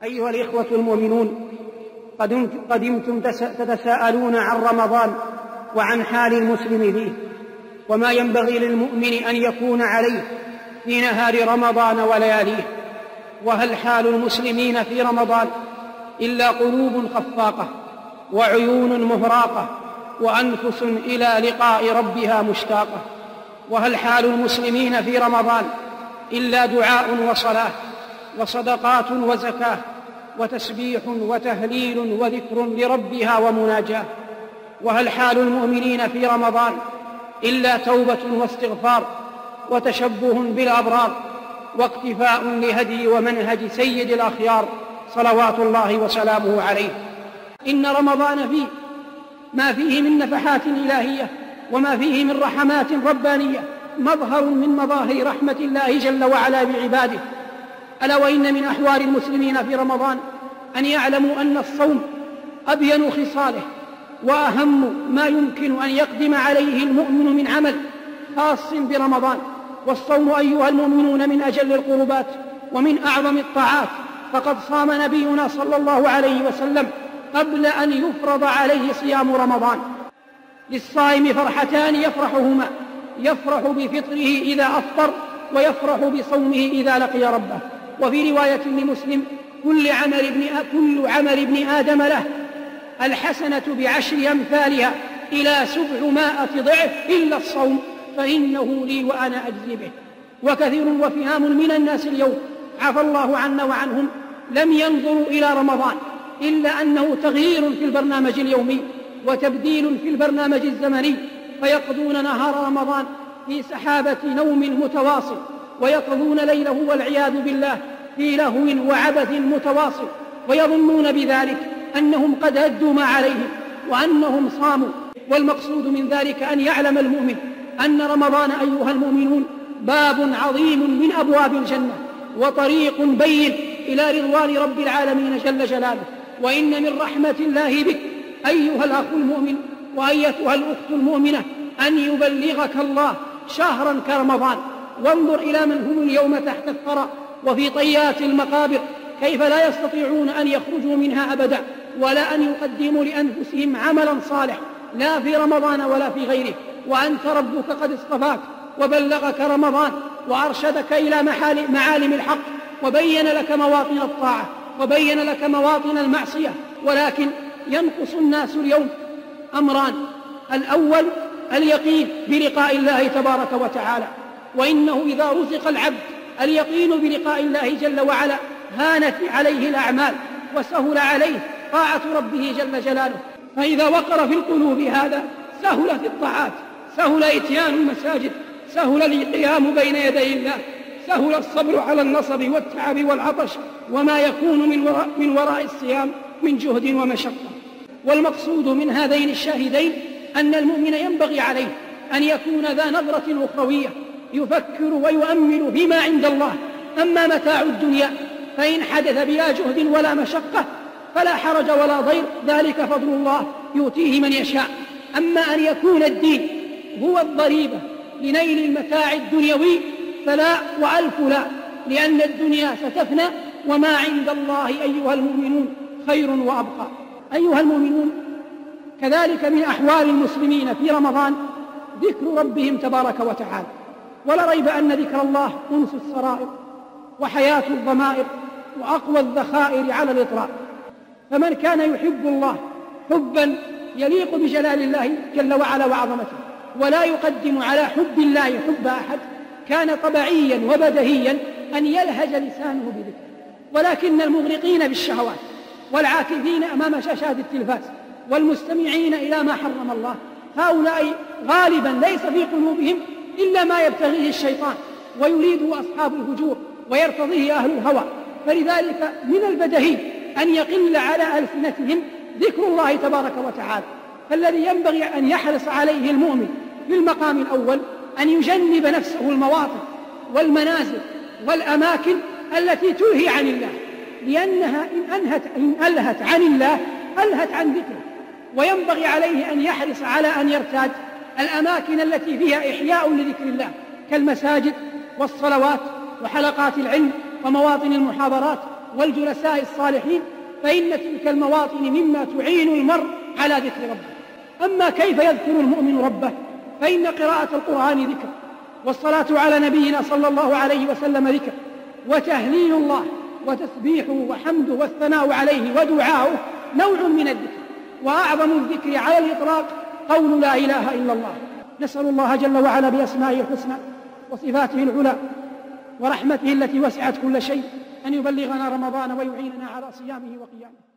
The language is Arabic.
أيها الإخوة المؤمنون، قدمتم تتساءلون عن رمضان وعن حال المسلم فيه، وما ينبغي للمؤمن أن يكون عليه في نهار رمضان ولياليه. وهل حال المسلمين في رمضان إلا قلوب خفاقة وعيون مهراقة وأنفس إلى لقاء ربها مشتاقة؟ وهل حال المسلمين في رمضان إلا دعاء وصلاة وصدقات وزكاة وتسبيح وتهليل وذكر لربها ومناجاة؟ وهل حال المؤمنين في رمضان إلا توبة واستغفار وتشبه بالأبرار واقتفاء لهدي ومنهج سيد الأخيار صلوات الله وسلامه عليه؟ إن رمضان فيه ما فيه من نفحات إلهية وما فيه من رحمات ربانية، مظهر من مظاهر رحمة الله جل وعلا بعباده. ألا وإن من أحوال المسلمين في رمضان أن يعلموا أن الصوم أبين خصاله وأهم ما يمكن أن يقدم عليه المؤمن من عمل خاص برمضان. والصوم أيها المؤمنون من أجل القربات ومن أعظم الطاعات، فقد صام نبينا صلى الله عليه وسلم قبل أن يفرض عليه صيام رمضان. للصائم فرحتان يفرحهما، يفرح بفطره إذا أفطر ويفرح بصومه إذا لقي ربه. وفي رواية لمسلم: كل عمل ابن آدم له الحسنة ب10 أمثالها إلى 700 ضعف إلا الصوم فإنه لي وأنا أجزي به. وكثير وفهام من الناس اليوم عفى الله عنا وعنهم لم ينظروا إلى رمضان إلا أنه تغيير في البرنامج اليومي وتبديل في البرنامج الزمني، فيقضون نهار رمضان في سحابة نوم متواصل، ويقضون ليله والعياذ بالله في لهو وعبث متواصل، ويظنون بذلك أنهم قد أدوا ما عليهم وأنهم صاموا. والمقصود من ذلك أن يعلم المؤمن أن رمضان أيها المؤمنون باب عظيم من أبواب الجنة وطريق بين إلى رضوان رب العالمين جل جلاله. وإن من رحمة الله بك أيها الأخ المؤمن وأيتها الأخت المؤمنة أن يبلغك الله شهرا كرمضان. وانظر إلى من هم اليوم تحت الثرى وفي طيات المقابر كيف لا يستطيعون أن يخرجوا منها أبدا، ولا أن يقدموا لأنفسهم عملا صالح لا في رمضان ولا في غيره. وأنت ربك قد اصطفاك وبلغك رمضان وأرشدك إلى معالم الحق وبين لك مواطن الطاعة وبين لك مواطن المعصية. ولكن ينقص الناس اليوم أمران: الأول اليقين بلقاء الله تبارك وتعالى، وإنه إذا رزق العبد اليقين بلقاء الله جل وعلا هانت عليه الأعمال وسهل عليه طاعة ربه جل جلاله. فإذا وقر في القلوب هذا سهلت الطاعات، سهل إتيان المساجد، سهل القيام بين يدي الله، سهل الصبر على النصب والتعب والعطش وما يكون من وراء الصيام من جهد ومشقة. والمقصود من هذين الشاهدين أن المؤمن ينبغي عليه أن يكون ذا نظرة أخروية يفكر ويؤمل فيما عند الله. أما متاع الدنيا فإن حدث بلا جهد ولا مشقة فلا حرج ولا ضير، ذلك فضل الله يؤتيه من يشاء. أما أن يكون الدين هو الضريبة لنيل المتاع الدنيوي فلا وألف لا، لأن الدنيا ستفنى وما عند الله أيها المؤمنون خير وأبقى. أيها المؤمنون، كذلك من أحوال المسلمين في رمضان ذكر ربهم تبارك وتعالى. ولا ريب أن ذكر الله أنس السرائر وحياة الضمائر وأقوى الذخائر على الإطلاق. فمن كان يحب الله حبا يليق بجلال الله جل وعلا وعظمته ولا يقدم على حب الله حب أحد، كان طبيعيا وبدهيا أن يلهج لسانه بذكره. ولكن المغرقين بالشهوات والعاكفين أمام شاشات التلفاز والمستمعين إلى ما حرم الله، هؤلاء غالبا ليس في قلوبهم إلا ما يبتغيه الشيطان ويريده أصحاب الفجور ويرتضيه أهل الهوى. فلذلك من البدهي أن يقل على ألسنتهم ذكر الله تبارك وتعالى. فالذي ينبغي أن يحرص عليه المؤمن في المقام الأول أن يجنب نفسه المواطن والمنازل والأماكن التي تلهي عن الله، لأنها إن ألهت عن الله ألهت عن ذكره. وينبغي عليه أن يحرص على أن يرتاد الأماكن التي فيها إحياء لذكر الله كالمساجد والصلوات وحلقات العلم ومواطن المحاضرات والجلساء الصالحين، فإن تلك المواطن مما تعين المرء على ذكر ربه. أما كيف يذكر المؤمن ربه؟ فإن قراءة القرآن ذكر، والصلاة على نبينا صلى الله عليه وسلم ذكر، وتهليل الله وتسبيحه وحمده والثناء عليه ودعاؤه نوع من الذكر، وأعظم الذكر على الإطلاق قول لا إله إلا الله. نسأل الله جل وعلا بأسمائه الحسنى وصفاته العلى ورحمته التي وسعت كل شيء أن يبلغنا رمضان ويعيننا على صيامه وقيامه.